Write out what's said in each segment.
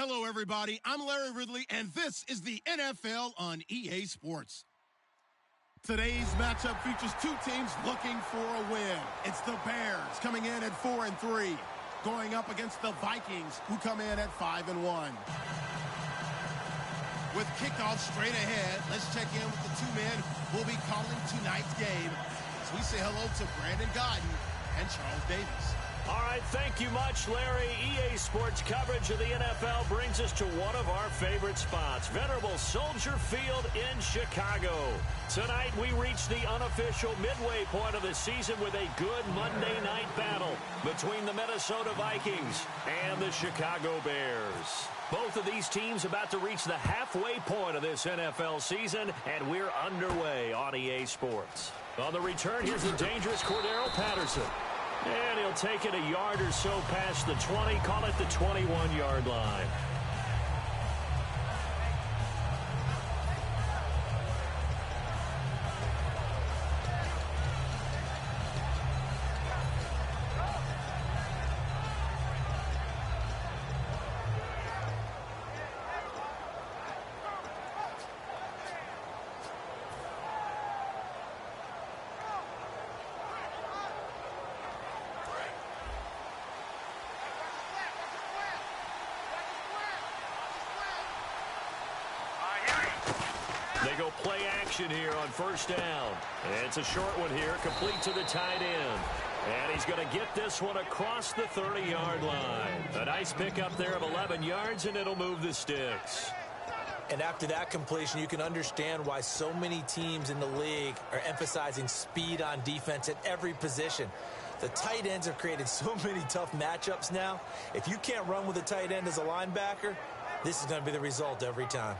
Hello, everybody. I'm Larry Ridley, and this is the NFL on EA Sports. Today's matchup features two teams looking for a win. It's the Bears coming in at 4-3, going up against the Vikings, who come in at 5-1. With kickoff straight ahead, let's check in with the two men who will be calling tonight's game. So we say hello to Brandon Godden and Charles Davis. All right, thank you much, Larry. EA Sports coverage of the NFL brings us to one of our favorite spots, venerable Soldier Field in Chicago. Tonight, we reach the unofficial midway point of the season with a good Monday night battle between the Minnesota Vikings and the Chicago Bears. Both of these teams about to reach the halfway point of this NFL season, and we're underway on EA Sports. On the return, here's the dangerous Cordero Patterson. And he'll take it a yard or so past the 20, call it the 21-yard line. They go play action here on first down. It's a short one here, complete to the tight end. And he's going to get this one across the 30-yard line. A nice pickup there of 11 yards, and it'll move the sticks. And after that completion, you can understand why so many teams in the league are emphasizing speed on defense at every position. The tight ends have created so many tough matchups now. If you can't run with a tight end as a linebacker, this is going to be the result every time.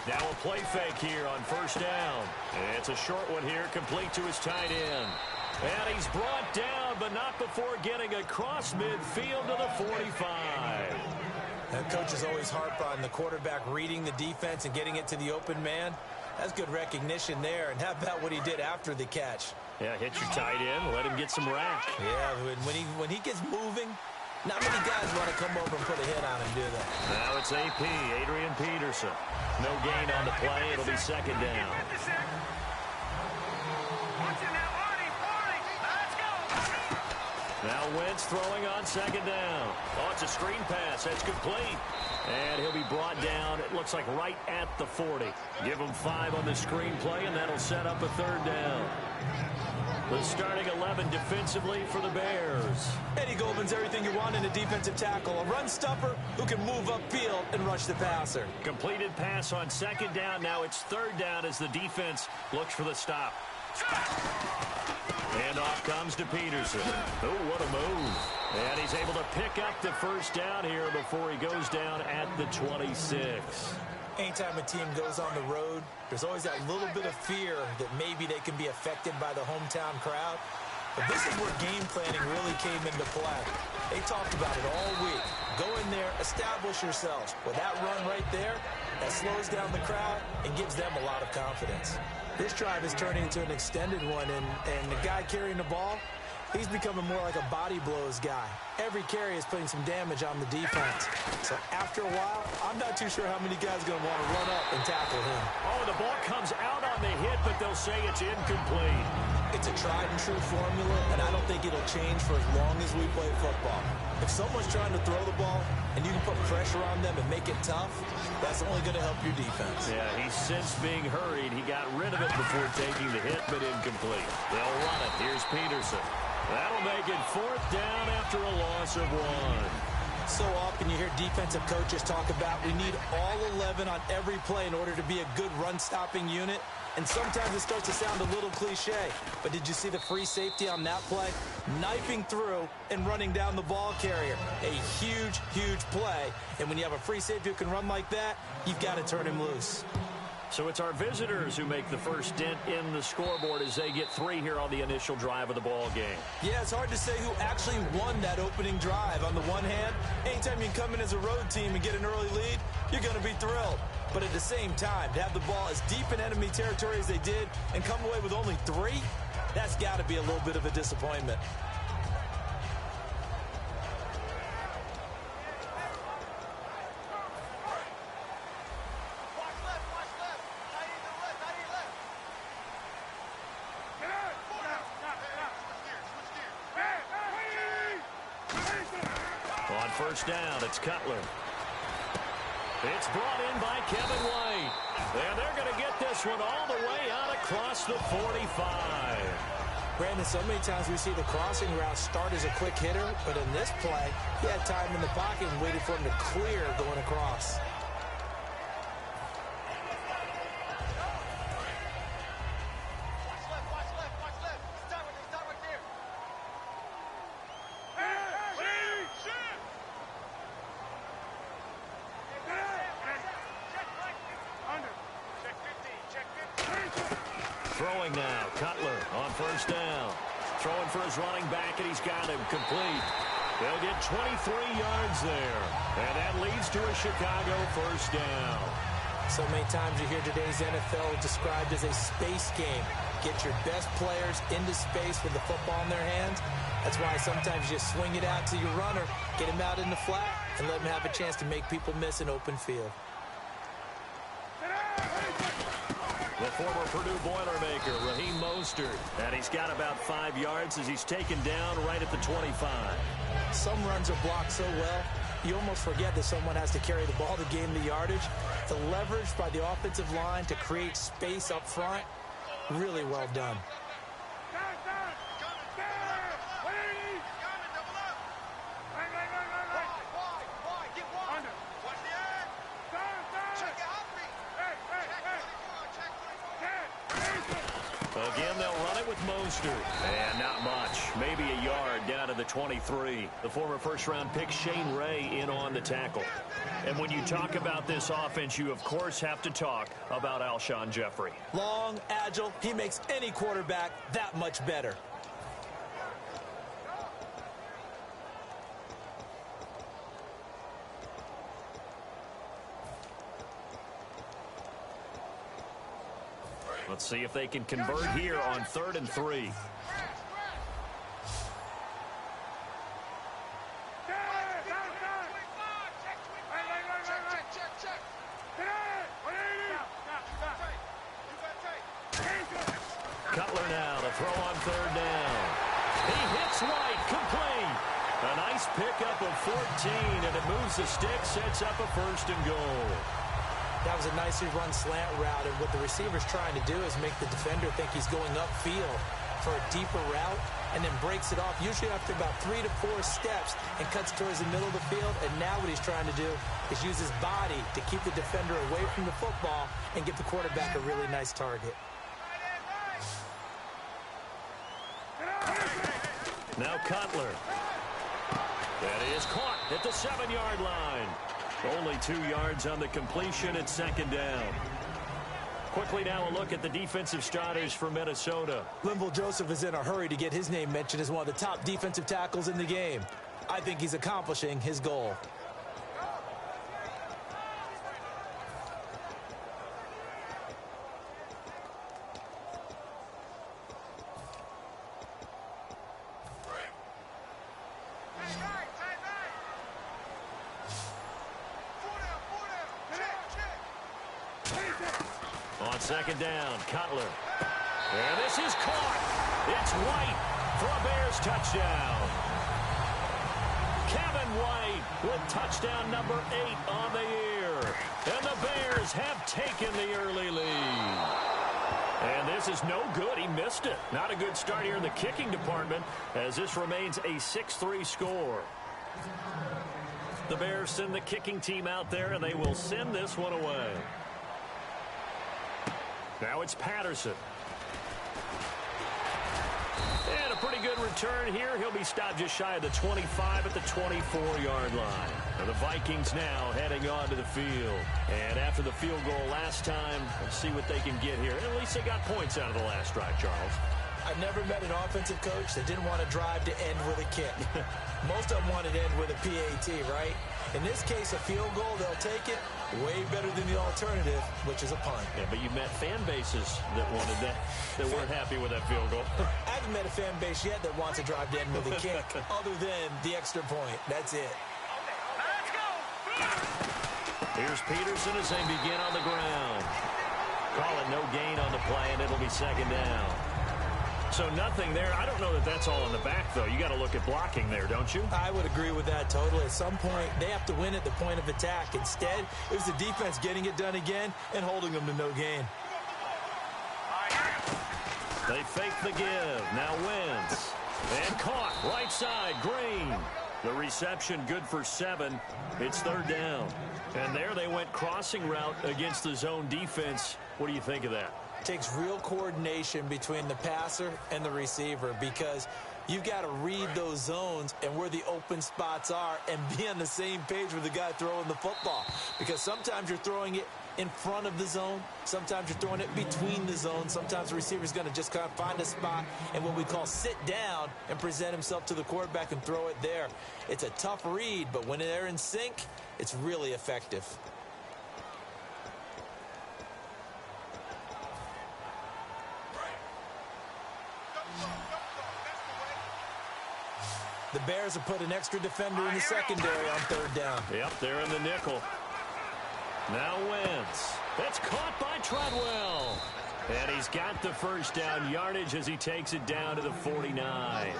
Now a play fake here on first down. It's a short one here, complete to his tight end. And he's brought down, but not before getting across midfield to the 45. And coaches always harp on the quarterback reading the defense and getting it to the open man. That's good recognition there. And how about what he did after the catch? Yeah, hit your tight end, let him get some rack. Yeah, when he gets moving, not many guys want to come over and put a hit on him, do they? Now it's AP, Adrian Peterson. No gain on the play. It'll be second down. Now Wentz throwing on second down. Oh, it's a screen pass. That's complete. And he'll be brought down, it looks like right at the 40. Give him 5 on the screen play, and that'll set up a third down. The starting 11 defensively for the Bears. Eddie Goldman's everything you want in a defensive tackle. A run stopper who can move upfield and rush the passer. Completed pass on second down. Now it's third down as the defense looks for the stop. And off comes to Peterson. Oh, what a move. And he's able to pick up the first down here before he goes down at the 26. Anytime a team goes on the road, there's always that little bit of fear that maybe they can be affected by the hometown crowd. But this is where game planning really came into play. They talked about it all week. Go in there, establish yourselves. With that run right there, that slows down the crowd and gives them a lot of confidence. This drive is turning into an extended one, and the guy carrying the ball, he's becoming more like a body blows guy. Every carry is putting some damage on the defense. So after a while, I'm not too sure how many guys are going to want to run up and tackle him. Oh, the ball comes out on the hit, but they'll say it's incomplete. It's a tried-and-true formula, and I don't think it'll change for as long as we play football. If someone's trying to throw the ball and you can put pressure on them and make it tough, that's only going to help your defense. Yeah, he's since being hurried. He got rid of it before taking the hit, but incomplete. They'll run it. Here's Peterson. That'll make it fourth down after a loss of 1. So often you hear defensive coaches talk about we need all 11 on every play in order to be a good run-stopping unit. And sometimes it starts to sound a little cliche. But did you see the free safety on that play? Knifing through and running down the ball carrier. A huge, huge play. And when you have a free safety who can run like that, you've got to turn him loose. So it's our visitors who make the first dent in the scoreboard as they get 3 here on the initial drive of the ball game. Yeah, it's hard to say who actually won that opening drive. On the one hand, anytime you come in as a road team and get an early lead, you're going to be thrilled. But at the same time, to have the ball as deep in enemy territory as they did and come away with only 3, that's got to be a little bit of a disappointment. On first down, it's Cutler. It's brought in by Kevin White. And they're going to get this one all the way out across the 45. Brandon, so many times we see the crossing route start as a quick hitter, but in this play, he had time in the pocket and waited for him to clear going across. Throwing now, Cutler on first down. Throwing for his running back, and he's got him complete. They'll get 23 yards there. And that leads to a Chicago first down. So many times you hear today's NFL described as a space game. Get your best players into space with the football in their hands. That's why sometimes you swing it out to your runner, get him out in the flat, and let him have a chance to make people miss an open field. The former Purdue Boilermaker, Raheem Mostert. And he's got about 5 yards as he's taken down right at the 25. Some runs are blocked so well, you almost forget that someone has to carry the ball to gain the yardage. The leverage by the offensive line to create space up front, really well done. Again, they'll run it with Mostert. And not much. Maybe a yard down to the 23. The former first-round pick Shane Ray in on the tackle. And when you talk about this offense, you, of course, have to talk about Alshon Jeffrey. Long, agile. He makes any quarterback that much better. Let's see if they can convert here on 3rd and 3. Cutler now to throw on 3rd down. He hits White, complete. A nice pickup of 14, and it moves the stick, sets up a 1st and goal. That was a nicely run slant route, and what the receiver's trying to do is make the defender think he's going upfield for a deeper route, and then breaks it off, usually after about 3 to 4 steps, and cuts towards the middle of the field. And now what he's trying to do is use his body to keep the defender away from the football and get the quarterback a really nice target. Now Cutler. That is caught at the 7-yard line. Only 2 yards on the completion at 2nd down. Quickly now a look at the defensive starters for Minnesota. Linval Joseph is in a hurry to get his name mentioned as one of the top defensive tackles in the game. I think he's accomplishing his goal. On 2nd down, Cutler. And this is caught. It's White for a Bears touchdown. Kevin White with touchdown number 8 on the year. And the Bears have taken the early lead. And this is no good. He missed it. Not a good start here in the kicking department, as this remains a 6-3 score. The Bears send the kicking team out there, and they will send this one away. Now it's Patterson. And a pretty good return here. He'll be stopped just shy of the 25 at the 24-yard line. And the Vikings now heading on to the field. And after the field goal last time, let's see what they can get here. At least they got points out of the last drive, Charles. I've never met an offensive coach that didn't want to drive to end with a kick. Most of them wanted to end with a PAT, right? In this case, a field goal, they'll take it. Way better than the alternative, which is a punt. Yeah, but you met fan bases that wanted that weren't happy with that field goal. I haven't met a fan base yet that wants to drive to end with a kick other than the extra point. That's it. Let's go. Here's Peterson as they begin on the ground. Call it no gain on the play, and it'll be second down. So nothing there. I don't know that that's all in the back, though. You got to look at blocking there, don't you? I would agree with that totally. At some point, they have to win at the point of attack. Instead, it was the defense getting it done again and holding them to no gain. They fake the give. Now Wentz. And caught. Right side. Green. The reception good for 7. It's third down. And there they went crossing route against the zone defense. What do you think of that? Takes real coordination between the passer and the receiver because you've got to read those zones and where the open spots are and be on the same page with the guy throwing the football. Because sometimes you're throwing it in front of the zone. Sometimes you're throwing it between the zones. Sometimes the receiver's going to just kind of find a spot and what we call sit down and present himself to the quarterback and throw it there. It's a tough read, but when they're in sync, it's really effective. The Bears have put an extra defender in the secondary on third down. Yep, they're in the nickel. Now Wentz. That's caught by Treadwell. And he's got the first down yardage as he takes it down to the 49.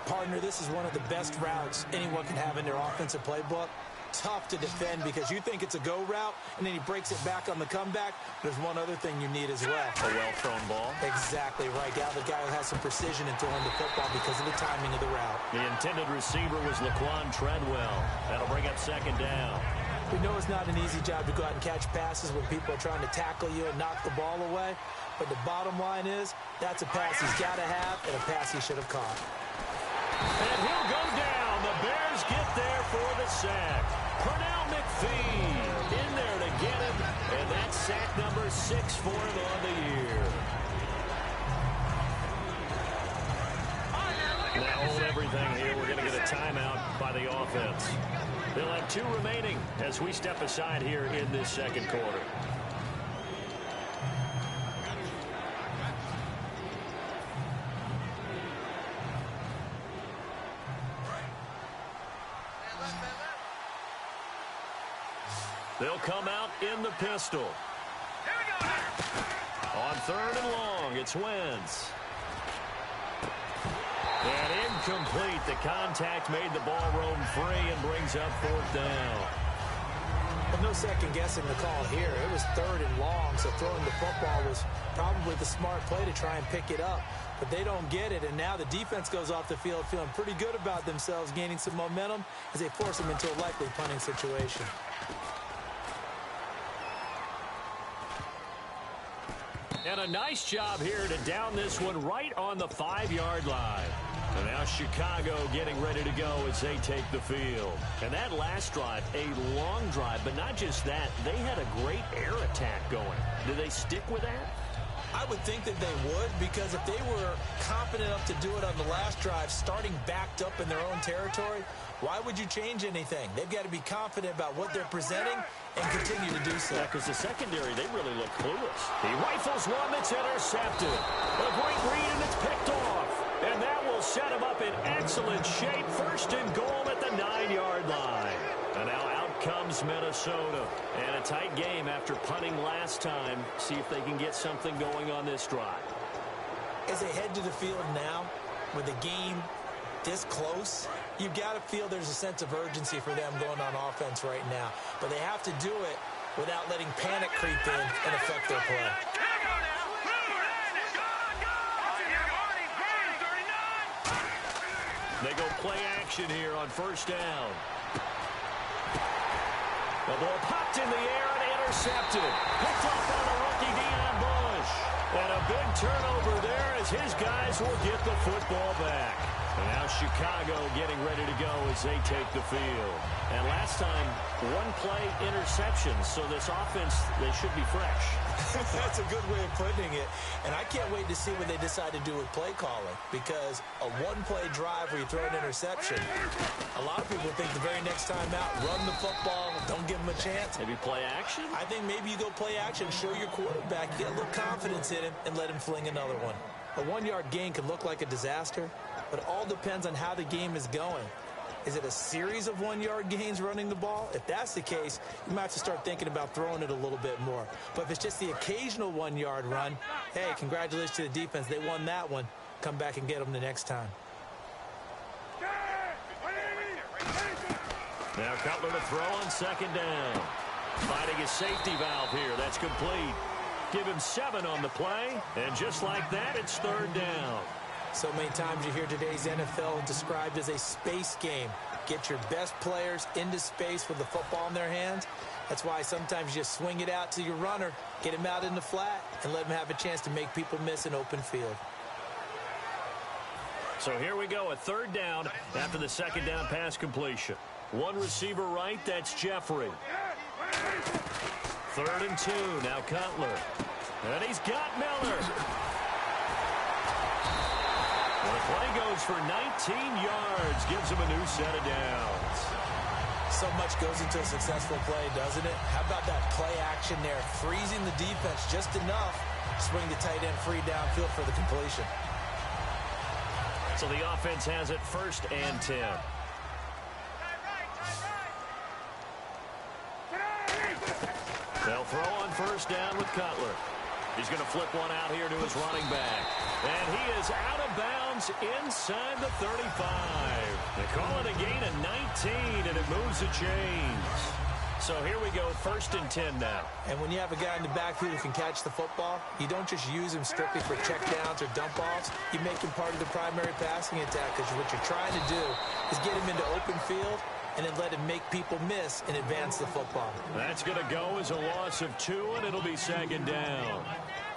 Partner, this is one of the best routes anyone can have in their offensive playbook. Tough to defend because you think it's a go route, and then he breaks it back on the comeback. There's one other thing you need as well. A well-thrown ball. Exactly right. The guy who has some precision in throwing the football because of the timing of the route. The intended receiver was Laquan Treadwell. That'll bring up second down. We know it's not an easy job to go out and catch passes when people are trying to tackle you and knock the ball away. But the bottom line is, that's a pass he's got to have and a pass he should have caught. And he'll go down. The Bears get there for the sack. Pernell McPhee in there to get him. And that's sack number 6 for him on the year. Now hold everything here. We're going to get a timeout by the offense. They'll have 2 remaining as we step aside here in this second quarter. They'll come out in the pistol. On third and long, it's Wentz. And incomplete. The contact made the ball roam free and brings up fourth down. Well, no second guessing the call here. It was third and long, so throwing the football was probably the smart play to try and pick it up. But they don't get it, and now the defense goes off the field feeling pretty good about themselves, gaining some momentum as they force them into a likely punting situation. And a nice job here to down this one right on the 5-yard line. And now Chicago getting ready to go as they take the field. And that last drive, a long drive, but not just that. They had a great air attack going. Do they stick with that? I would think that they would, because if they were confident enough to do it on the last drive, starting backed up in their own territory, why would you change anything? They've got to be confident about what they're presenting and continue to do so. Yeah, because the secondary, they really look clueless. He rifles one that's intercepted. A great read, and it's picked off. And that will set him up in excellent shape. First and goal at the 9-yard line. And now out comes Minnesota. And a tight game after punting last time. See if they can get something going on this drive. As they head to the field now, with the game this close, you've got to feel there's a sense of urgency for them going on offense right now. But they have to do it without letting panic creep in and affect their play. They go play action here on first down. The ball popped in the air and intercepted. Picked off by the rookie Deion Bush. And a big turnover there as his guys will get the football back. And now Chicago getting ready to go as they take the field. And last time, one play interception. So this offense, they should be fresh. That's a good way of putting it. And I can't wait to see what they decide to do with play calling, because a one-play drive where you throw an interception, a lot of people think the very next time out, run the football, don't give them a chance. Maybe play action? I think maybe you go play action, show your quarterback, get a little confidence in him, and let him fling another one. A one-yard gain can look like a disaster, but it all depends on how the game is going. Is it a series of one-yard gains running the ball? If that's the case, you might have to start thinking about throwing it a little bit more. But if it's just the occasional one-yard run, hey, congratulations to the defense. They won that one. Come back and get them the next time. Now Cutler to throw on second down. Finding his safety valve here. That's complete. Give him 7 on the play. And just like that, it's third down. So many times you hear today's NFL described as a space game. Get your best players into space with the football in their hands. That's why sometimes you just swing it out to your runner, get him out in the flat, and let him have a chance to make people miss an open field. So here we go, a third down after the second down pass completion. One receiver right, that's Jeffrey. 3rd and 2, now Cutler. And he's got Miller. And the play goes for 19 yards, gives him a new set of downs. So much goes into a successful play, doesn't it? How about that play action there, freezing the defense just enough to swing the tight end free downfield for the completion. So the offense has it 1st and 10. They'll throw on 1st down with Cutler. He's going to flip one out here to his running back. And he is out of bounds inside the 35. They call it a gain of 19, and it moves the chains. So here we go, 1st and 10 now. And when you have a guy in the backfield who can catch the football, you don't just use him strictly for checkdowns or dump-offs. You make him part of the primary passing attack, because what you're trying to do is get him into open field and then let him make people miss and advance the football. That's going to go as a loss of 2, and it'll be 2nd down.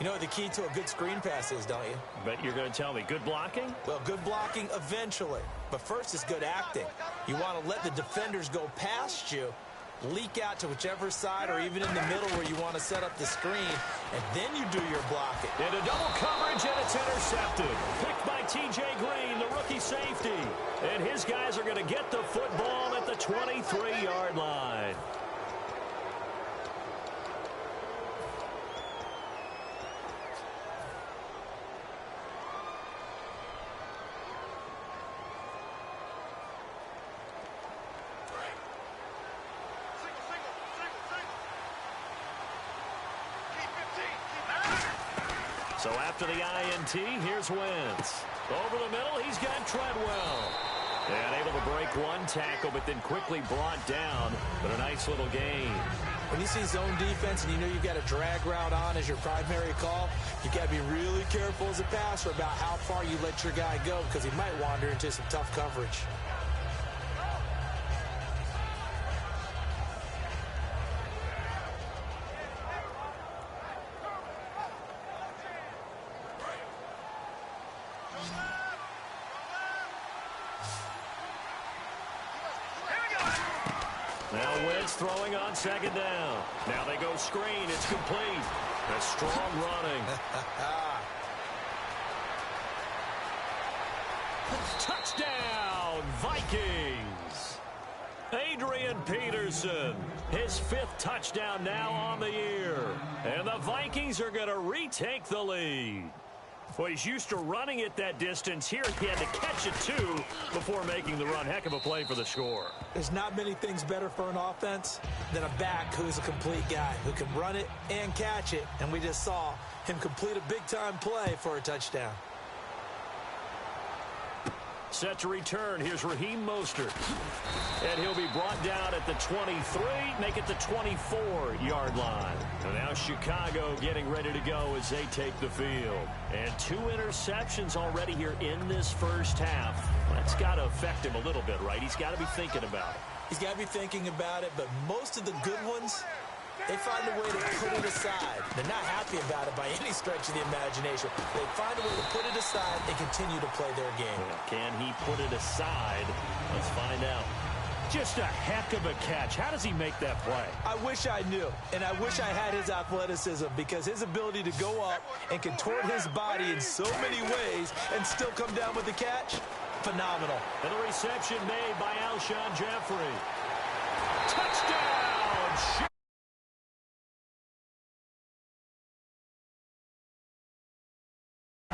You know what the key to a good screen pass is, don't you? But you're going to tell me, good blocking? Well, good blocking eventually. But first is good acting. You want to let the defenders go past you, leak out to whichever side or even in the middle where you want to set up the screen, and then you do your blocking. Into double coverage, and it's intercepted. Picked by T.J. Green, the rookie safety. And his guys are going to get the football at the 23-yard line. So after the INT, here's Wentz. Over the middle, he's got Treadwell. And able to break one tackle, but then quickly brought down. But a nice little gain. When you see zone defense and you know you've got a drag route on as your primary call, you've got to be really careful as a passer about how far you let your guy go, because he might wander into some tough coverage. Now Wentz throwing on 2nd down. Now they go screen. It's complete. A strong running. Touchdown, Vikings. Adrian Peterson, his 5th touchdown now on the year. And the Vikings are going to retake the lead. Well, he's used to running it that distance. Here he had to catch it, too, before making the run. Heck of a play for the score. There's not many things better for an offense than a back who's a complete guy, who can run it and catch it. And we just saw him complete a big-time play for a touchdown. Set to return. Here's Raheem Mostert. And he'll be brought down at the 23, make it the 24-yard line. And now Chicago getting ready to go as they take the field. And 2 interceptions already here in this first half. That's got to affect him a little bit, right? He's got to be thinking about it. He's got to be thinking about it, but most of the good ones They find a way to put it aside. They're not happy about it by any stretch of the imagination. They find a way to put it aside and continue to play their game. Can he put it aside? Let's find out. Just a heck of a catch. How does he make that play? I wish I knew, and I wish I had his athleticism, because his ability to go up and contort his body in so many ways and still come down with the catch, phenomenal. And the reception made by Alshon Jeffrey. Touchdown!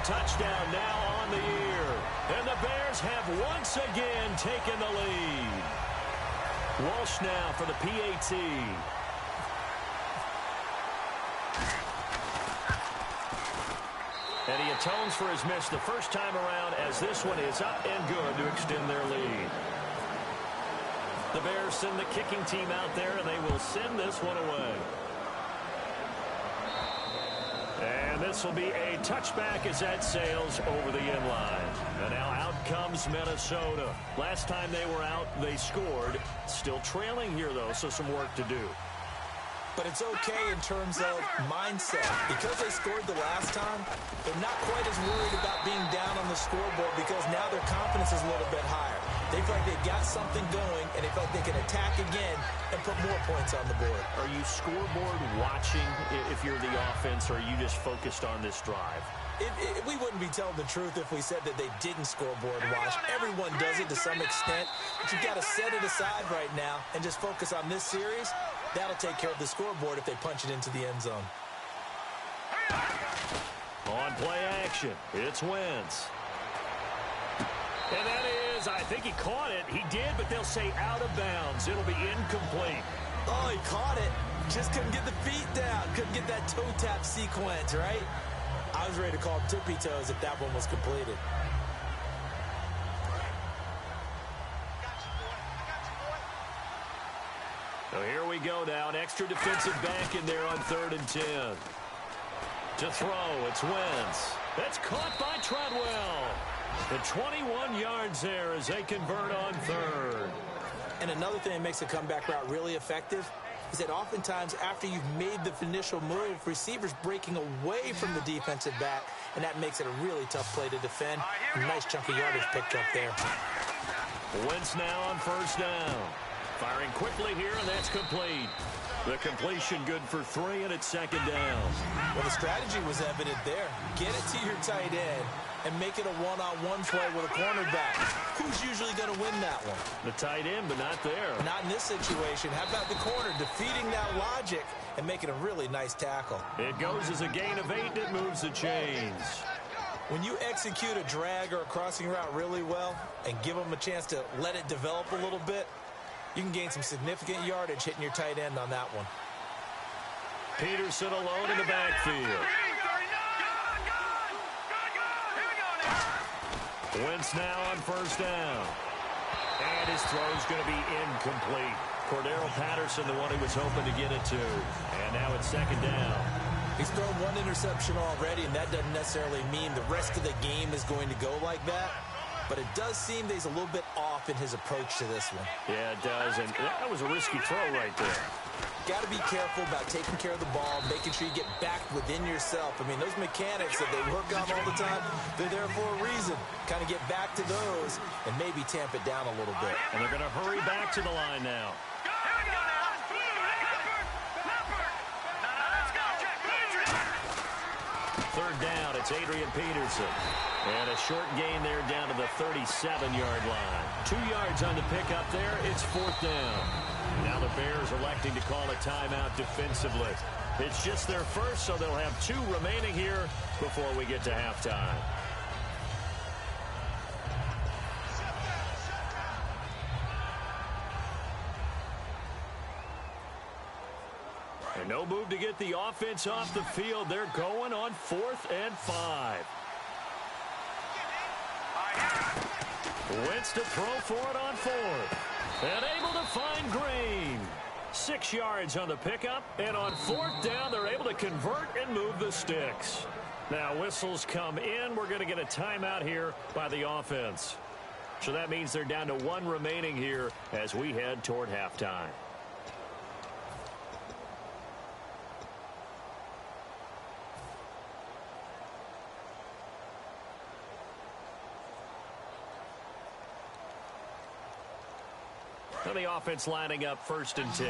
Touchdown now on the year. And the Bears have once again taken the lead. Walsh now for the PAT. And he atones for his miss the first time around, as this one is up and good to extend their lead. The Bears send the kicking team out there, and they will send this one away. And this will be a touchback as that sails over the end line. And now out comes Minnesota. Last time they were out, they scored. Still trailing here, though, so some work to do. But it's okay in terms of mindset. Because they scored the last time, they're not quite as worried about being down on the scoreboard, because now their confidence is a little bit higher. They feel like they've got something going, and they feel like they can attack again and put more points on the board. Are you scoreboard watching if you're the offense, or are you just focused on this drive? We wouldn't be telling the truth if we said that they didn't scoreboard watch. Everyone does it to some extent, but you've got to set it aside right now and just focus on this series. That'll take care of the scoreboard if they punch it into the end zone. On play action, it's Wentz. And that is, I think he caught it. He did, but they'll say out of bounds. It'll be incomplete. Oh, he caught it. Just couldn't get the feet down. Couldn't get that toe tap sequence, right? I was ready to call tippy toes if that one was completed. So here we go now. An extra defensive back in there on 3rd and 10. To throw, it's Wentz. That's caught by Treadwell. The 21 yards there as they convert on 3rd. And another thing that makes the comeback route really effective is that oftentimes after you've made the initial move, receivers breaking away from the defensive back, and that makes it a really tough play to defend. A nice chunk of yardage picked up there. Wentz now on 1st down. Firing quickly here, and that's complete. The completion good for 3, and it's 2nd down. Well, the strategy was evident there. Get it to your tight end and make it a one-on-one play with a cornerback. Who's usually going to win that one? The tight end, but not there. Not in this situation. How about the corner defeating that logic and making a really nice tackle? It goes as a gain of 8, and it moves the chains. When you execute a drag or a crossing route really well and give them a chance to let it develop a little bit, you can gain some significant yardage hitting your tight end on that one. Peterson alone in the backfield. Wentz now on 1st down. And his throw's going to be incomplete. Cordero Patterson, the one he was hoping to get it to. And now it's 2nd down. He's thrown one interception already, and that doesn't necessarily mean the rest of the game is going to go like that. But it does seem that he's a little bit off in his approach to this one. Yeah, it does. And that was a risky throw right there. Got to be careful about taking care of the ball, making sure you get back within yourself. I mean, those mechanics that they work on all the time, they're there for a reason. Kind of get back to those and maybe tamp it down a little bit. And they're going to hurry back to the line now. Third down, it's Adrian Peterson. And a short gain there down to the 37-yard line. 2 yards on the pickup there. It's 4th down. Now the Bears electing to call a timeout defensively. It's just their first, so they'll have 2 remaining here before we get to halftime. And no move to get the offense off the field. They're going on 4th and 5. Wentz to throw for it on 4th. And able to find Green. 6 yards on the pickup. And on 4th down, they're able to convert and move the sticks. Now whistles come in. We're going to get a timeout here by the offense. So that means they're down to 1 remaining here as we head toward halftime. And the offense lining up 1st and 10.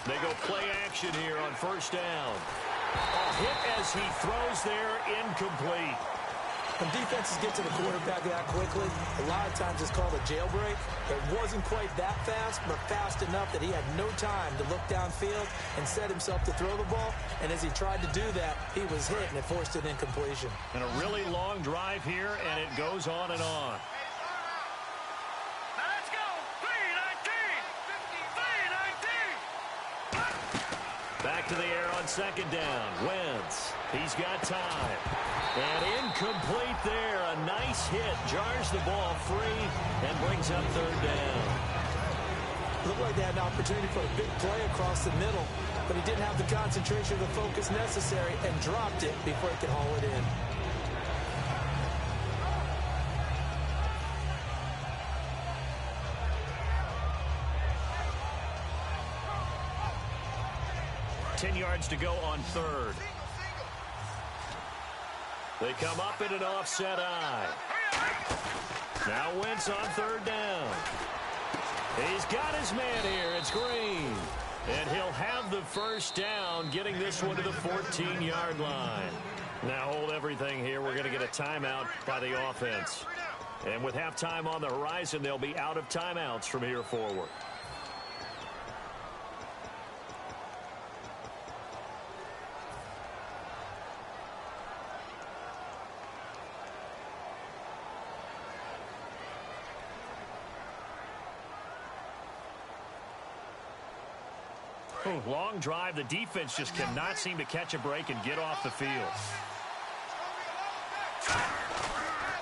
They go play action here on 1st down. A hit as he throws there, incomplete. When defenses get to the quarterback that quickly, a lot of times it's called a jailbreak. It wasn't quite that fast, but fast enough that he had no time to look downfield and set himself to throw the ball. And as he tried to do that, he was hit, and it forced an incompletion. And a really long drive here, and it goes on and on. Let's go! 3-19! Back to the air on 2nd down. Wentz. He's got time. And incomplete there. A nice hit. Jars the ball free and brings up 3rd down. Looked like they had an opportunity for a big play across the middle, but he didn't have the concentration or the focus necessary and dropped it before he could haul it in. Ten yards to go on 3rd. They come up in an offset eye. Now Wentz on 3rd down. He's got his man here. It's Green. And he'll have the 1st down, getting this one to the 14-yard line. Now hold everything here. We're going to get a timeout by the offense. And with halftime on the horizon, they'll be out of timeouts from here forward. Long drive. The defense just cannot seem to catch a break and get off the field.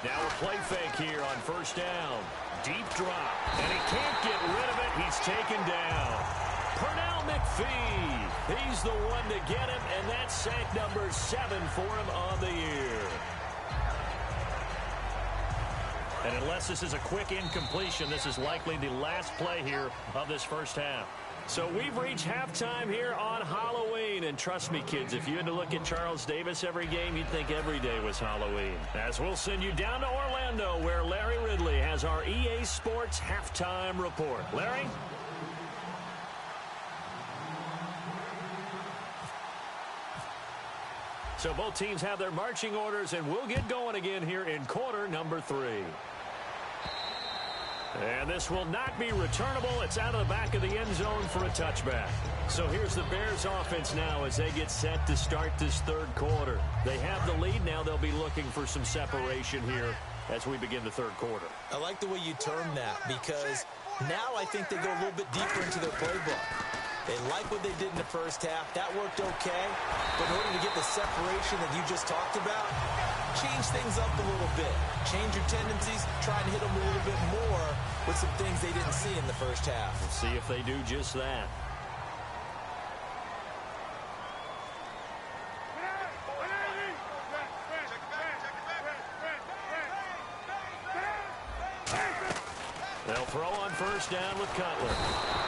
Now a play fake here on 1st down. Deep drop. And he can't get rid of it. He's taken down. Pernell McPhee. He's the one to get him, and that's sack number 7 for him on the year. And unless this is a quick incompletion, this is likely the last play here of this 1st half. So we've reached halftime here on Halloween. And trust me, kids, if you had to look at Charles Davis every game, you'd think every day was Halloween. As we'll send you down to Orlando, where Larry Ridley has our EA Sports halftime report. Larry? So both teams have their marching orders, and we'll get going again here in quarter number 3. And this will not be returnable. It's out of the back of the end zone for a touchback. So here's the Bears offense now as they get set to start this 3rd quarter. They have the lead. Now they'll be looking for some separation here as we begin the 3rd quarter. I like the way you term that, because now I think they go a little bit deeper into their playbook. They like what they did in the 1st half. That worked okay. But in order to get the separation that you just talked about, change things up a little bit. Change your tendencies. Try and hit them a little bit more with some things they didn't see in the 1st half. We'll see if they do just that. They'll throw on 1st down with Cutler.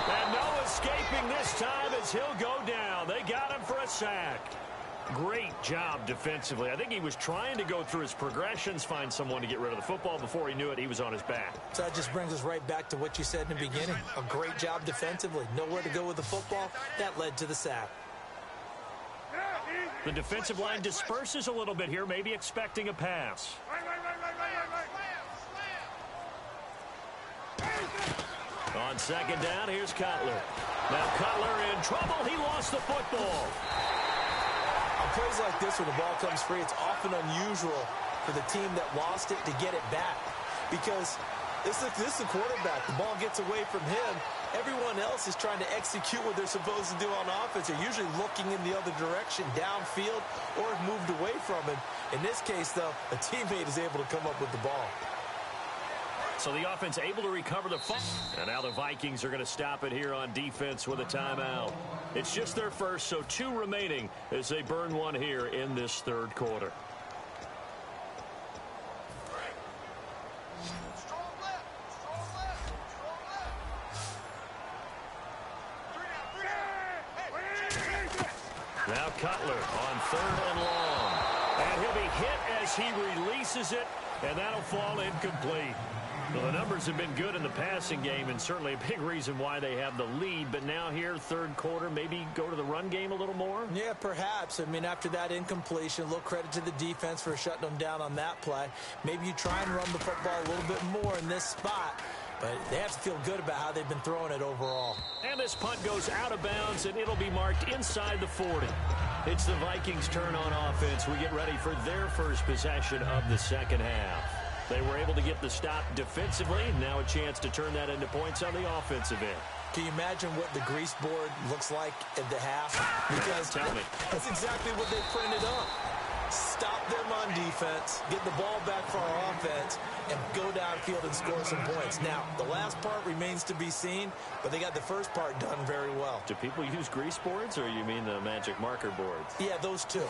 And no escaping this time as he'll go down. They got him for a sack. Great job defensively. I think he was trying to go through his progressions, find someone to get rid of the football. Before he knew it, he was on his back. So that just brings us right back to what you said in the beginning. A great job defensively. Nowhere to go with the football. That led to the sack. The defensive line disperses a little bit here, maybe expecting a pass. On 2nd down, here's Cutler. Now Cutler in trouble. He lost the football. On plays like this where the ball comes free, it's often unusual for the team that lost it to get it back. Because this is the quarterback. The ball gets away from him. Everyone else is trying to execute what they're supposed to do on offense. They're usually looking in the other direction, downfield, or have moved away from him. In this case, though, a teammate is able to come up with the ball. So the offense able to recover the football. And now the Vikings are going to stop it here on defense with a timeout. It's just their first, so 2 remaining as they burn one here in this 3rd quarter. Now Cutler on 3rd and long. And he'll be hit as he releases it, and that'll fall incomplete. Well, the numbers have been good in the passing game, and certainly a big reason why they have the lead. But now here, third quarter, maybe go to the run game a little more? Yeah, perhaps. I mean, after that incompletion, a little credit to the defense for shutting them down on that play. Maybe you try and run the football a little bit more in this spot. But they have to feel good about how they've been throwing it overall. And this punt goes out of bounds, and it'll be marked inside the 40. It's the Vikings' turn on offense. We get ready for their first possession of the second half. They were able to get the stop defensively. Now a chance to turn that into points on the offensive end. Can you imagine what the grease board looks like at the half? Because tell me. That's exactly what they printed up. Stop them on defense, get the ball back for our offense, and go downfield and score some points. Now, the last part remains to be seen, but they got the first part done very well. Do people use grease boards, or you mean the magic marker boards? Yeah, those two.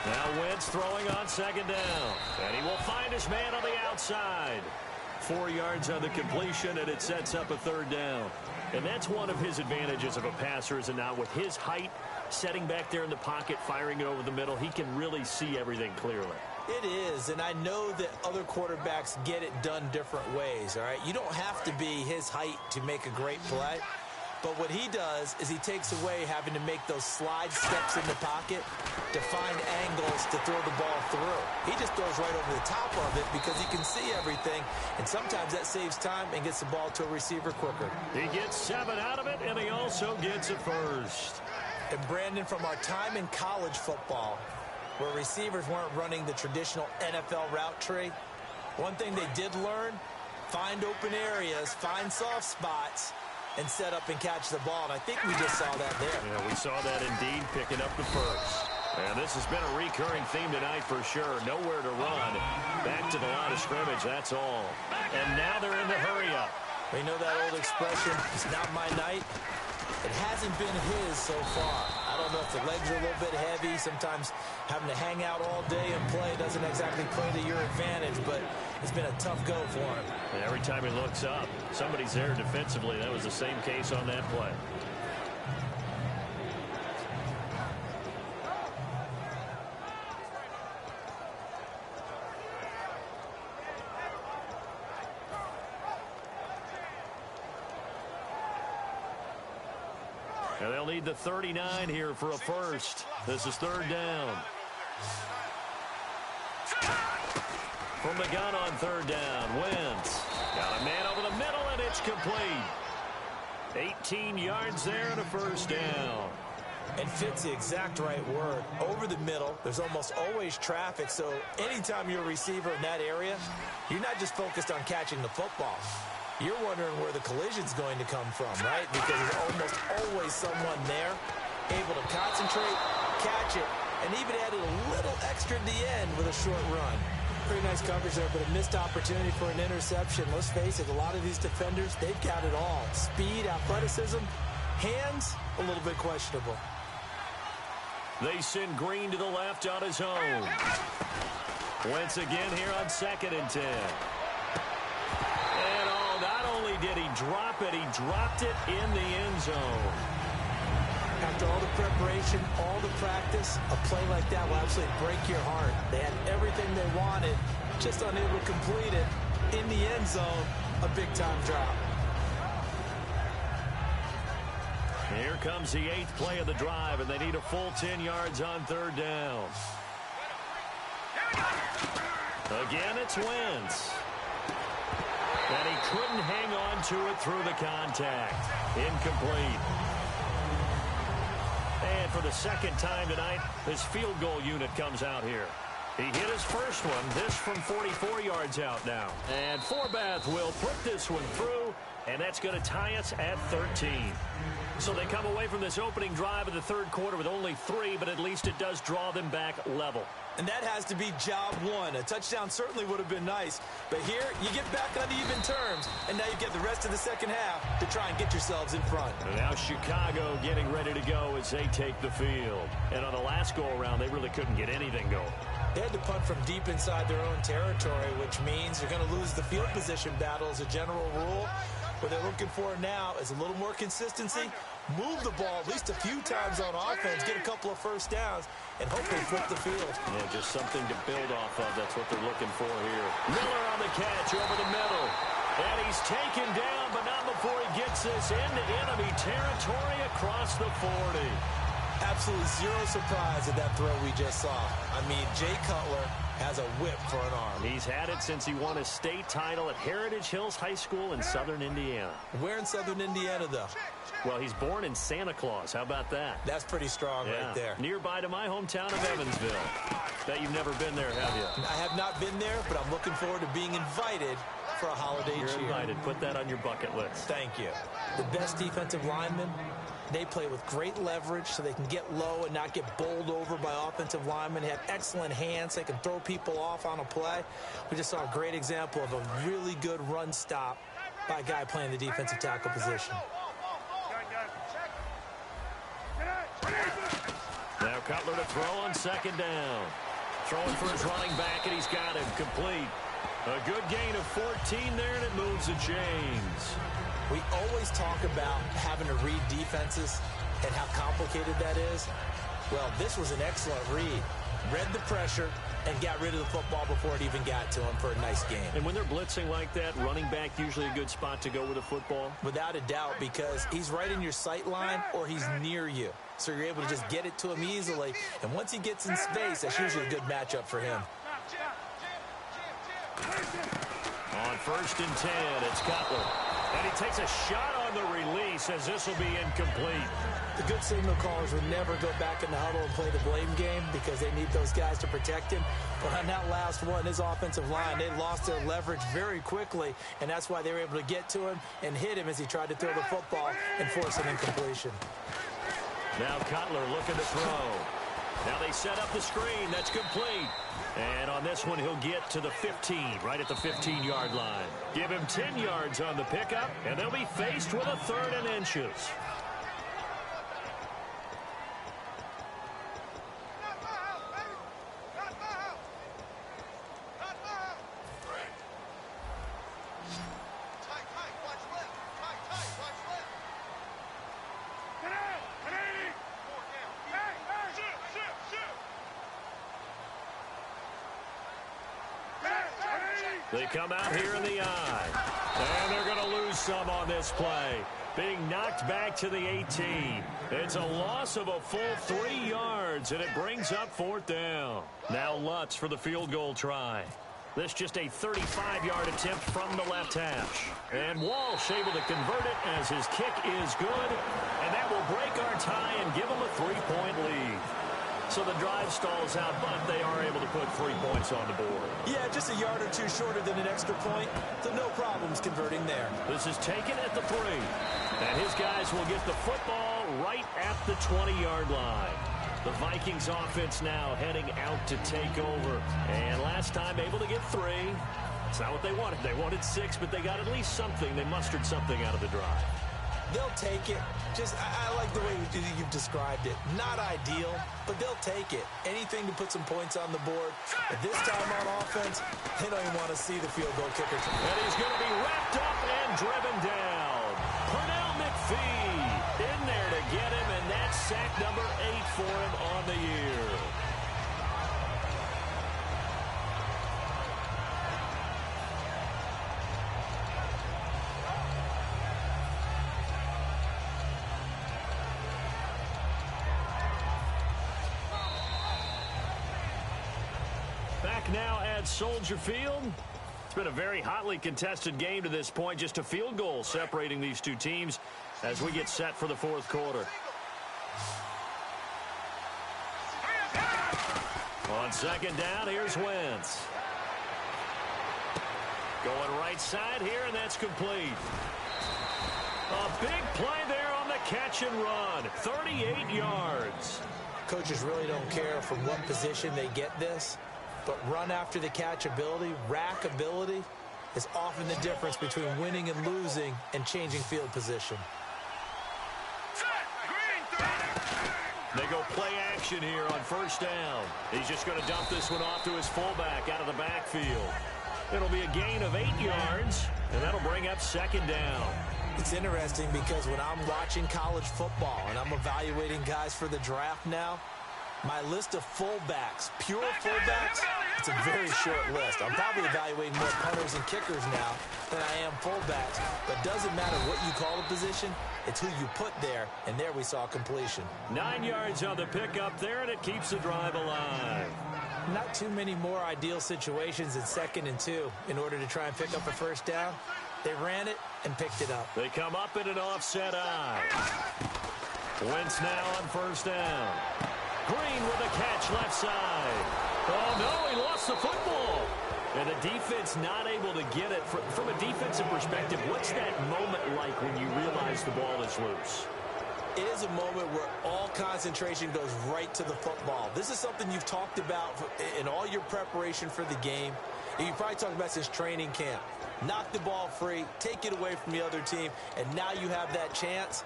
Now Wentz throwing on second down. And he will find his man on the outside. 4 yards on the completion, and it sets up a third down. And that's one of his advantages of a passer, is now with his height, setting back there in the pocket, firing it over the middle, he can really see everything clearly. It is, and I know that other quarterbacks get it done different ways, all right? You don't have to be his height to make a great play. But what he does is he takes away having to make those slide steps in the pocket to find angles to throw the ball through. He just throws right over the top of it because he can see everything, and sometimes that saves time and gets the ball to a receiver quicker. He gets 7 out of it, and he also gets a first. And Brandon, from our time in college football, where receivers weren't running the traditional NFL route tree, one thing they did learn, find open areas, find soft spots, and set up and catch the ball. And I think we just saw that there. Yeah, we saw that indeed, picking up the first. And this has been a recurring theme tonight for sure. Nowhere to run. Back to the line of scrimmage, that's all. And now they're in the hurry-up. We know that old expression, it's not my night. It hasn't been his so far. I don't know if the legs are a little bit heavy. Sometimes having to hang out all day and play doesn't exactly play to your advantage, but it's been a tough go for him. And every time he looks up, somebody's there defensively. That was the same case on that play. And they'll need the 39 here for a first. This is third down. From the gun on third down, Wentz got a man over the middle, and it's complete. 18 yards there and a first down. And fits the exact right word. Over the middle, there's almost always traffic, so anytime you're a receiver in that area, you're not just focused on catching the football. You're wondering where the collision's going to come from, right? Because there's almost always someone there able to concentrate, catch it, and even added a little extra at the end with a short run. Pretty nice coverage there, but a missed opportunity for an interception. Let's face it, a lot of these defenders, they've got it all. Speed, athleticism, hands, a little bit questionable. They send Green to the left on his own. Wentz again here on 2nd and 10. And not only did he drop it, he dropped it in the end zone. After all the preparation, all the practice, a play like that will absolutely break your heart. They had everything they wanted, just unable to complete it. In the end zone, a big-time drop. Here comes the 8th play of the drive, and they need a full 10 yards on third down. Again, it's Wentz. And he couldn't hang on to it through the contact. Incomplete. And for the second time tonight, his field goal unit comes out here. He hit his first one, this from 44 yards out now. And Forbath will put this one through, and that's going to tie us at 13. So they come away from this opening drive of the third quarter with only 3, but at least it does draw them back level. And that has to be job one. A touchdown certainly would have been nice. But here, you get back on even terms. And now you get the rest of the second half to try and get yourselves in front. And now Chicago getting ready to go as they take the field. And on the last go-around, they really couldn't get anything going. They had to punt from deep inside their own territory, which means you're going to lose the field position battle as a general rule. What they're looking for now is a little more consistency, move the ball at least a few times on offense, get a couple of first downs, and hopefully flip the field. Yeah, just something to build off of. That's what they're looking for here. Miller on the catch over the middle. And he's taken down, but not before he gets this into enemy territory across the 40. Absolutely zero surprise at that throw we just saw. I mean, Jay Cutler has a whip for an arm. He's had it since he won a state title at Heritage Hills High School in southern Indiana. Where in southern Indiana, though? Well, he's born in Santa Claus. How about that? That's pretty strong right there. Nearby to my hometown of Evansville. Bet you've never been there, have you? I have not been there, but I'm looking forward to being invited for a holiday cheer. You're invited. Put that on your bucket list. Thank you. The best defensive linemen, they play with great leverage so they can get low and not get bowled over by offensive linemen. They have excellent hands. They can throw people off on a play. We just saw a great example of a really good run stop by a guy playing the defensive tackle position. Now Cutler to throw on second down. Throwing for his running back, and he's got him complete. A good gain of 14 there, and it moves the chains. We always talk about having to read defenses and how complicated that is. Well, this was an excellent read. Read the pressure and got rid of the football before it even got to him for a nice game. And when they're blitzing like that, running back usually a good spot to go with a football? Without a doubt, because he's right in your sight line or he's near you. So you're able to just get it to him easily. And once he gets in space, that's usually a good matchup for him. On 1st and 10, it's Cutler. And he takes a shot on the release as this will be incomplete. The good signal callers would never go back in the huddle and play the blame game because they need those guys to protect him. But on that last one, his offensive line, they lost their leverage very quickly, and that's why they were able to get to him and hit him as he tried to throw the football and force an incompletion. Now Cutler looking to throw. Now they set up the screen. That's complete. And on this one, he'll get to the 15, right at the 15-yard line. Give him 10 yards on the pickup, and they'll be faced with a 3rd and inches. They come out here in the eye. And they're going to lose some on this play. Being knocked back to the 18. It's a loss of a full 3 yards, and it brings up 4th down. Now Lutz for the field goal try. This just a 35-yard attempt from the left hash. And Walsh able to convert it as his kick is good. And that will break our tie and give them a 3-point lead. So the drive stalls out, but they are able to put 3 points on the board. Yeah, just a yard or two shorter than an extra point, so no problems converting there. This is taken at the 3. And his guys will get the football right at the 20-yard line. The Vikings offense now heading out to take over. And last time able to get 3. It's not what they wanted. They wanted 6, but they got at least something. They mustered something out of the drive. They'll take it. I like the way you've described it. Not ideal, but they'll take it. Anything to put some points on the board. But this time on offense, they don't even want to see the field goal kicker. And he's going to be wrapped up and driven down. Pernell McPhee in there to get him, and that's sack number 8 for him on the year. Back now at Soldier Field. It's been a very hotly contested game to this point. Just a field goal separating these two teams as we get set for the 4th quarter. On second down, here's Wentz. Going right side here, and that's complete. A big play there on the catch and run. 38 yards. Coaches really don't care from what position they get this. But run after the catch ability, rack ability, is often the difference between winning and losing and changing field position. They go play action here on 1st down. He's just going to dump this one off to his fullback out of the backfield. It'll be a gain of 8 yards, and that'll bring up second down. It's interesting because when I'm watching college football and I'm evaluating guys for the draft now, my list of fullbacks, pure fullbacks, it's a very short list. I'm probably evaluating more punters and kickers now than I am fullbacks. But it doesn't matter what you call a position, it's who you put there, and there we saw completion. 9 yards on the pickup there, and it keeps the drive alive. Not too many more ideal situations in 2nd and 2 in order to try and pick up a first down. They ran it and picked it up. They come up in an offset eye. Wentz now on first down. Green with a catch left side. Oh, no, he lost the football. And the defense not able to get it. From a defensive perspective, what's that moment like when you realize the ball is loose? It is a moment where all concentration goes right to the football. This is something you've talked about in all your preparation for the game. You probably talked about since training camp. Knock the ball free, take it away from the other team, and now you have that chance.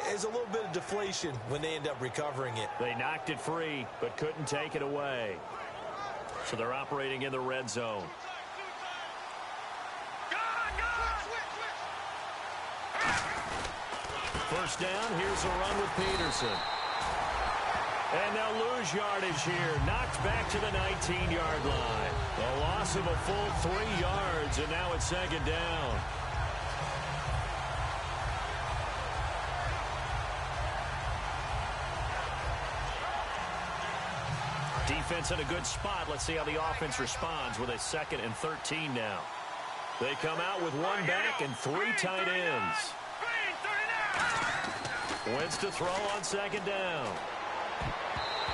There's a little bit of deflation when they end up recovering it. They knocked it free, but couldn't take it away. So they're operating in the red zone. First down, here's a run with Peterson. And they'll lose yardage here. Knocked back to the 19-yard line. A loss of a full 3 yards, and now it's second down. Defense in a good spot. Let's see how the offense responds with a 2nd and 13 now. They come out with 1 back and 3 tight ends. Wentz to throw on second down.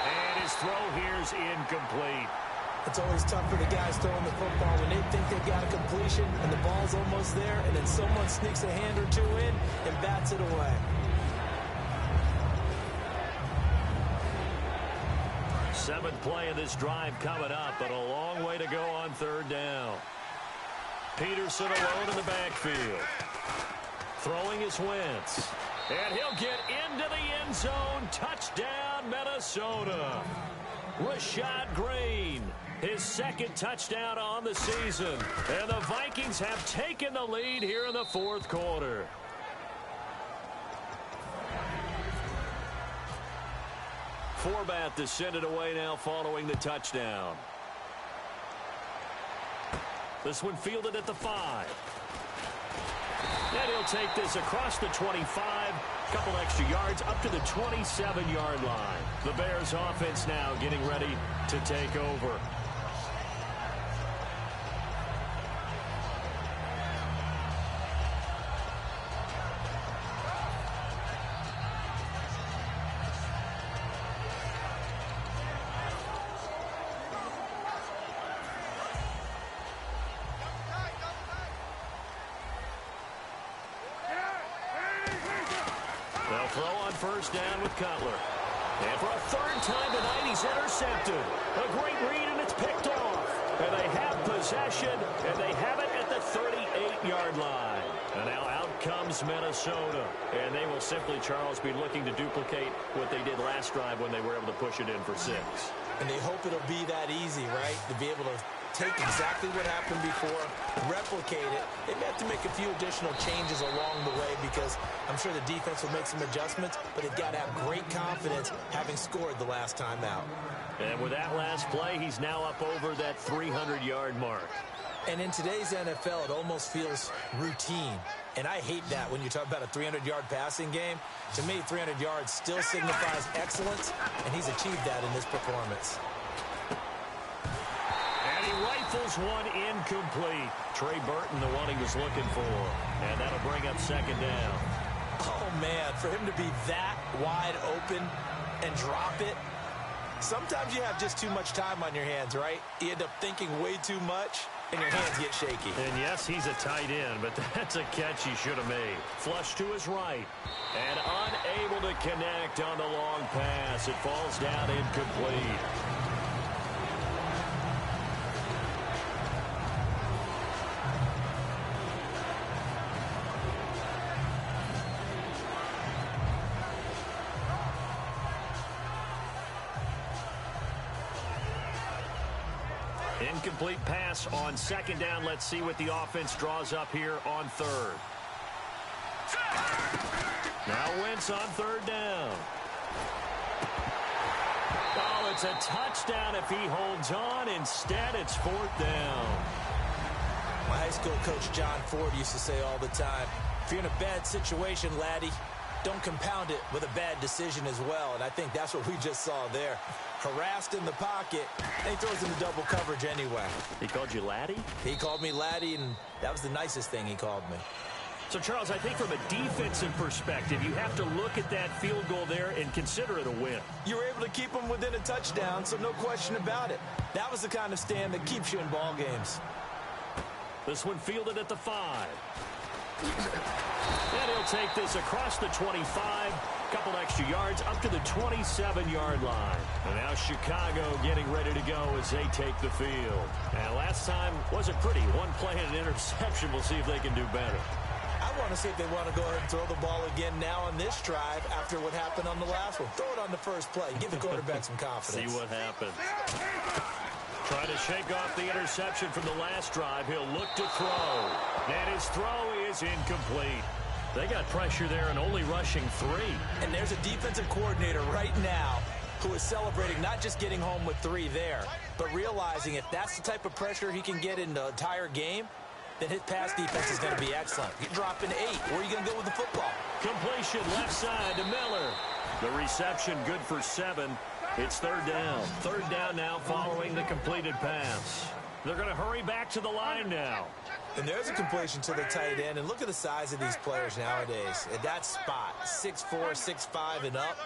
And his throw here's incomplete. It's always tough for the guys throwing the football when they think they've got a completion and the ball's almost there, and then someone sneaks a hand or two in and bats it away. Seventh play of this drive coming up, but a long way to go on third down. Peterson alone in the backfield. Throwing is Wentz. And he'll get into the end zone. Touchdown, Minnesota. Rashad Green, his 2nd touchdown on the season. And the Vikings have taken the lead here in the 4th quarter. Forbath to send it away now following the touchdown. This one fielded at the 5. And he'll take this across the 25, couple extra yards up to the 27-yard line. The Bears offense now getting ready to take over. First down with Cutler. And for a 3rd time tonight, he's intercepted. A great read, and it's picked off. And they have possession, and they have it at the 38-yard line. And now out comes Minnesota. And they will simply, Charles, be looking to duplicate what they did last drive when they were able to push it in for 6. And they hope it'll be that easy, right? To be able to take exactly what happened before, replicate it. They may have to make a few additional changes along the way because I'm sure the defense will make some adjustments, but they've got to have great confidence having scored the last time out. And with that last play, he's now up over that 300-yard mark. And in today's NFL, it almost feels routine. And I hate that when you talk about a 300-yard passing game. To me, 300 yards still signifies excellence, and he's achieved that in this performance. And he rifles one incomplete. Trey Burton, the one he was looking for. And that'll bring up second down. Oh, man, for him to be that wide open and drop it. Sometimes you have just too much time on your hands, right? You end up thinking way too much, and your hands get shaky. And yes, he's a tight end, but that's a catch he should have made. Flush to his right. And unable to connect on the long pass. It falls down incomplete. Incomplete pass on second down. Let's see what the offense draws up here on third. Now Wentz on third down. Oh, it's a touchdown if he holds on. Instead, it's fourth down. My high school coach John Ford used to say all the time, if you're in a bad situation, laddie, don't compound it with a bad decision as well. And I think that's what we just saw there. Harassed in the pocket, and he throws into double coverage anyway. He called you laddie? He called me laddie, and that was the nicest thing he called me. So, Charles, I think from a defensive perspective, you have to look at that field goal there and consider it a win. You were able to keep them within a touchdown, so no question about it. That was the kind of stand that keeps you in ball games. This one fielded at the 5. And he'll take this across the 25. Couple extra yards up to the 27-yard line. And now Chicago getting ready to go as they take the field. And last time wasn't pretty. One play and an interception. We'll see if they can do better. I want to see if they want to go ahead and throw the ball again now on this drive after what happened on the last one. Throw it on the first play. Give the quarterback some confidence. See what happens. Trying to shake off the interception from the last drive. He'll look to throw. And his throw is incomplete. They got pressure there and only rushing 3. And there's a defensive coordinator right now who is celebrating not just getting home with 3 there, but realizing if that's the type of pressure he can get in the entire game, then his pass defense is going to be excellent. You're dropping 8. Where are you going to go with the football? Completion left side to Miller. The reception good for 7. It's third down. Third down now following the completed pass. They're going to hurry back to the line now. And there's a completion to the tight end. And look at the size of these players nowadays. At that spot, 6'4", 6'5", and up.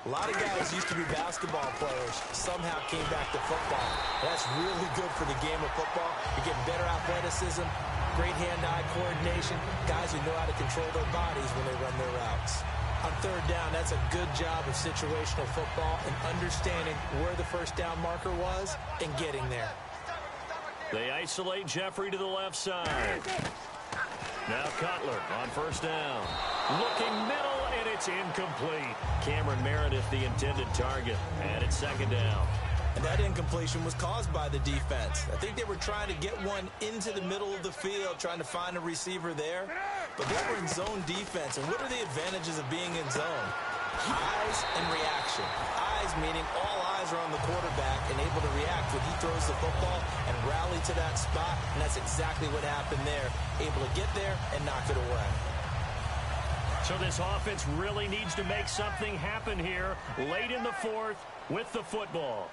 A lot of guys used to be basketball players. Somehow came back to football. That's really good for the game of football. You're getting better athleticism, great hand-eye coordination, guys who know how to control their bodies when they run their routes. On third down, that's a good job of situational football and understanding where the first down marker was and getting there. They isolate Jeffrey to the left side. Now Cutler on first down. Looking middle, and it's incomplete. Cameron Meredith, the intended target. And it's second down. And that incompletion was caused by the defense. I think they were trying to get one into the middle of the field, trying to find a receiver there. But they were in zone defense. And what are the advantages of being in zone? Eyes and reaction. Eyes meaning all eyes are on the quarterback and able to react when he throws the football and rally to that spot. And that's exactly what happened there. Able to get there and knock it away. So this offense really needs to make something happen here late in the fourth with the football.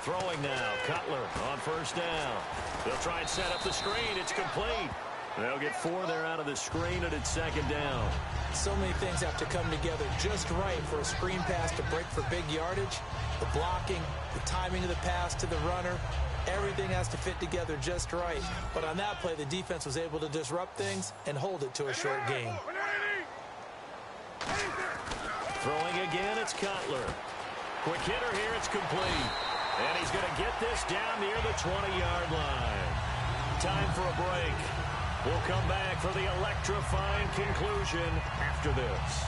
Throwing now, Cutler on first down. They'll try and set up the screen. It's complete. They'll get 4 there out of the screen, and it's second down. So many things have to come together just right for a screen pass to break for big yardage. The blocking, the timing of the pass to the runner, everything has to fit together just right. But on that play, the defense was able to disrupt things and hold it to a short gain. Throwing again, it's Cutler. Quick hitter here, it's complete. And he's going to get this down near the 20-yard line. Time for a break. We'll come back for the electrifying conclusion after this.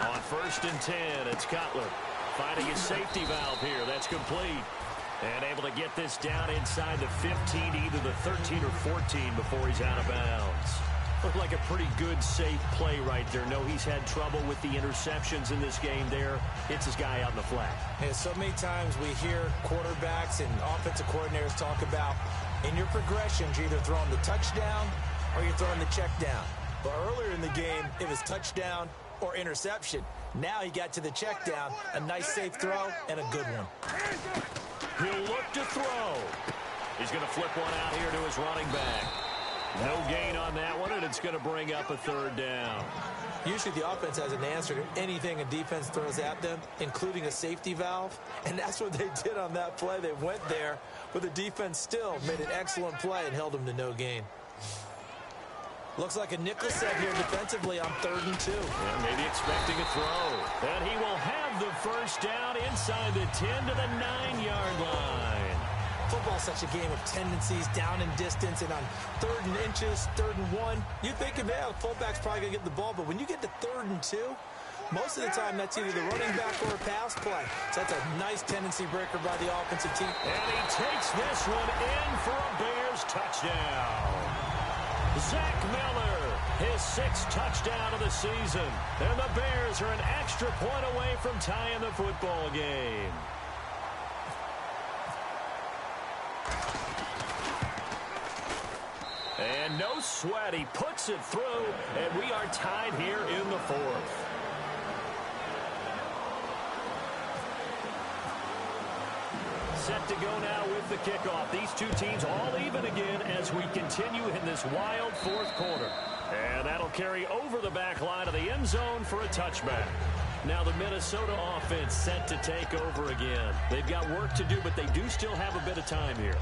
On first and 10, it's Cutler. Finding his safety valve here. That's complete. And able to get this down inside the 15, either the 13 or 14 before he's out of bounds. Looked like a pretty good, safe play right there. No, he's had trouble with the interceptions in this game there. Hits his guy out in the flat. Yeah, so many times we hear quarterbacks and offensive coordinators talk about in your progressions, you're either throwing the touchdown or you're throwing the check down. But earlier in the game, it was touchdown or interception. Now he got to the check down, a nice safe throw, and a good one. He'll look to throw. He's going to flip one out here to his running back. No gain on that one, and it's going to bring up a third down. Usually the offense has an answer to anything a defense throws at them, including a safety valve. And that's what they did on that play. They went there, but the defense still made an excellent play and held them to no gain. Looks like a nickel set here defensively on 3rd and 2. Yeah, maybe expecting a throw. And he will have the first down inside the 10 to the 9-yard line. Football's such a game of tendencies, down and distance, and on 3rd and inches, 3rd and 1, you think, yeah, the fullback's probably going to get the ball, but when you get to 3rd and 2, most of the time that's either the running back or a pass play. So that's a nice tendency breaker by the offensive team. And he takes this one in for a Bears touchdown. Zach Miller, his 6th touchdown of the season. And the Bears are an extra point away from tying the football game. And no sweat, he puts it through, and we are tied here in the 4th. Set to go now with the kickoff. These two teams all even again as we continue in this wild 4th quarter. And that'll carry over the back line of the end zone for a touchback. Now the Minnesota offense set to take over again. They've got work to do, but they do still have a bit of time here.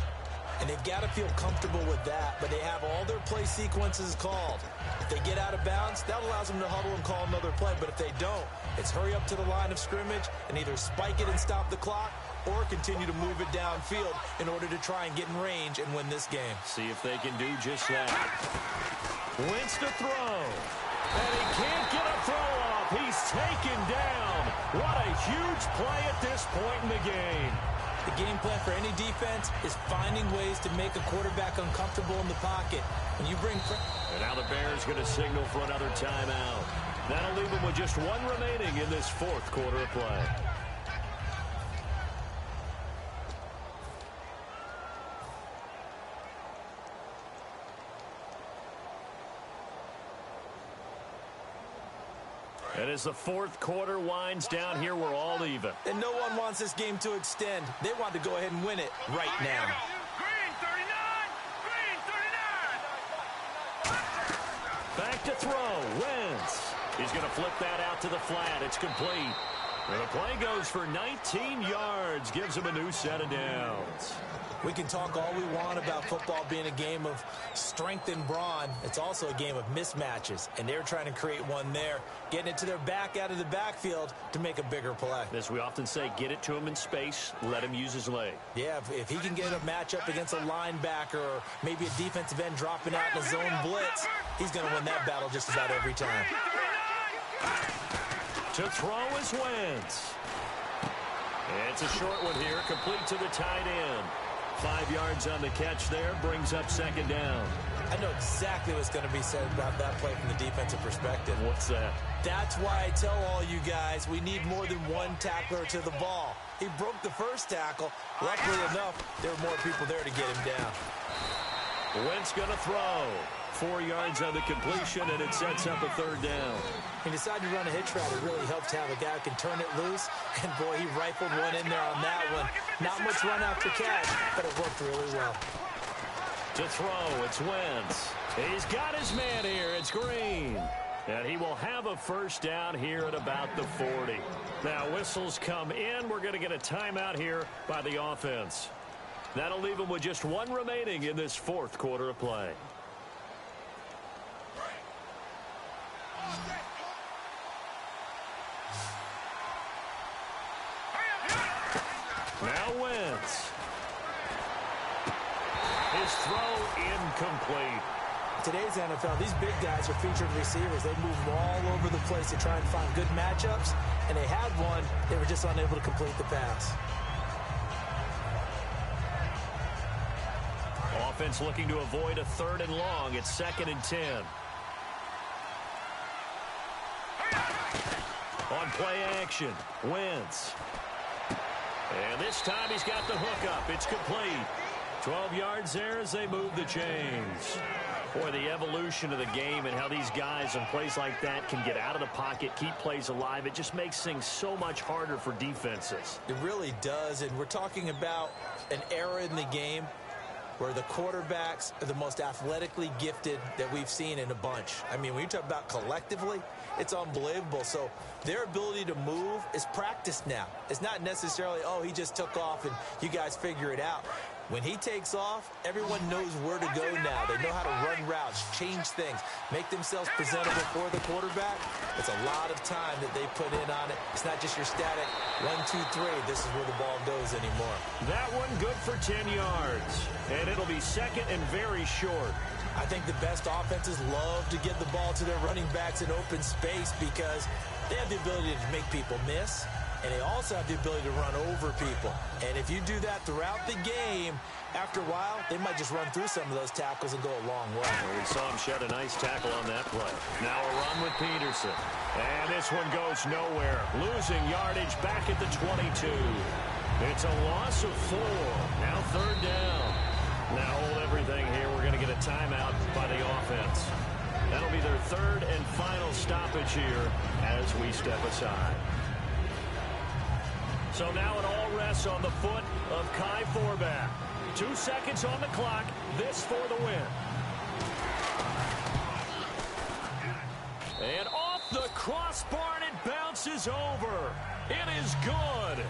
And they've got to feel comfortable with that, but they have all their play sequences called. If they get out of bounds, that allows them to huddle and call another play. But if they don't, it's hurry up to the line of scrimmage and either spike it and stop the clock or continue to move it downfield in order to try and get in range and win this game. See if they can do just that. Wentz to throw. And he can't get a throw off. He's taken down. What a huge play at this point in the game. The game plan for any defense is finding ways to make a quarterback uncomfortable in the pocket. When you bring... And now the Bears going to signal for another timeout. That'll leave them with just 1 remaining in this 4th quarter of play. And as the 4th quarter winds down here, we're all even. And no one wants this game to extend. They want to go ahead and win it right now. Green 39! Green 39! Back to throw. Wentz. He's going to flip that out to the flat. It's complete. And the play goes for 19 yards. Gives him a new set of downs. We can talk all we want about football being a game of strength and brawn. It's also a game of mismatches, and they're trying to create one there, getting it to their back out of the backfield to make a bigger play. As we often say, get it to him in space, let him use his leg. Yeah, if he can get a matchup against a linebacker or maybe a defensive end dropping out in a zone blitz, he's going to win that battle just about every time. To throw is Wentz. It's a short one here, complete to the tight end. 5 yards on the catch there, brings up 2nd down. I know exactly what's going to be said about that play from the defensive perspective. What's that? That's why I tell all you guys we need more than one tackler to the ball. He broke the first tackle. Luckily enough, there were more people there to get him down. Wentz going to throw. 4 yards on the completion, and it sets up a 3rd down. He decided to run a hitch route. It really helped to have a guy who can turn it loose. And, boy, he rifled one in there on that one. Not much run after catch, but it worked really well. To throw, it's Wentz. He's got his man here. It's Green. And he will have a 1st down here at about the 40. Now, whistles come in. We're going to get a timeout here by the offense. That'll leave him with just 1 remaining in this 4th quarter of play. Now Wentz. His throw incomplete. Today's NFL, these big guys are featured receivers. They move all over the place to try and find good matchups, and they had one. They were just unable to complete the pass. Offense looking to avoid a 3rd and long. It's 2nd and 10. On play action, Wentz. And this time he's got the hook up. It's complete. 12 yards there as they move the chains. Boy, the evolution of the game and how these guys in plays like that can get out of the pocket, keep plays alive, it just makes things so much harder for defenses. It really does, and we're talking about an era in the game where the quarterbacks are the most athletically gifted that we've seen in a bunch. I mean, when you talk about collectively, it's unbelievable. So their ability to move is practiced now. It's not necessarily, oh, he just took off and you guys figure it out. When he takes off, everyone knows where to go now. They know how to run routes, change things, make themselves presentable for the quarterback. It's a lot of time that they put in on it. It's not just your static 1, 2, 3. This is where the ball goes anymore. That one good for 10 yards. And it'll be second and very short. I think the best offenses love to get the ball to their running backs in open space because they have the ability to make people miss. And they also have the ability to run over people. And if you do that throughout the game, after a while, they might just run through some of those tackles and go a long way. Well, we saw him shed a nice tackle on that play. Now a run with Peterson. And this one goes nowhere. Losing yardage back at the 22. It's a loss of 4. Now third down. Now hold everything here. We're going to get a timeout by the offense. That'll be their third and final stoppage here as we step aside. So now it all rests on the foot of Kai Forbath. 2 seconds on the clock. This for the win. And off the crossbar, and it bounces over. It is good.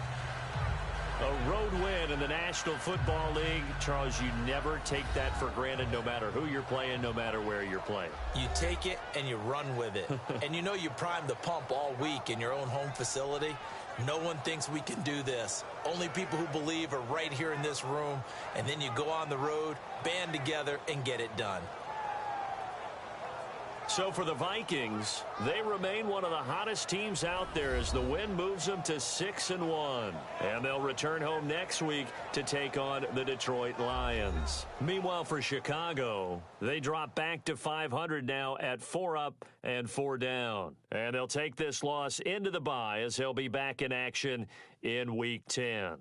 A road win in the National Football League. Charles, you never take that for granted no matter who you're playing, no matter where you're playing. You take it and you run with it. And you know you primed the pump all week in your own home facility. No one thinks we can do this. Only people who believe are right here in this room. And then you go on the road, band together, and get it done. So for the Vikings, they remain one of the hottest teams out there as the win moves them to 6-1. And they'll return home next week to take on the Detroit Lions. Meanwhile, for Chicago, they drop back to 500 now at 4 up and 4 down. And they'll take this loss into the bye as they'll be back in action in Week 10.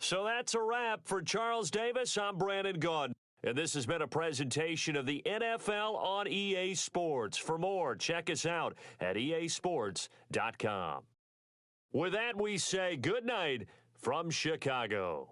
So that's a wrap. For Charles Davis, I'm Brandon Gaudin. And this has been a presentation of the NFL on EA Sports. For more, check us out at easports.com. With that, we say good night from Chicago.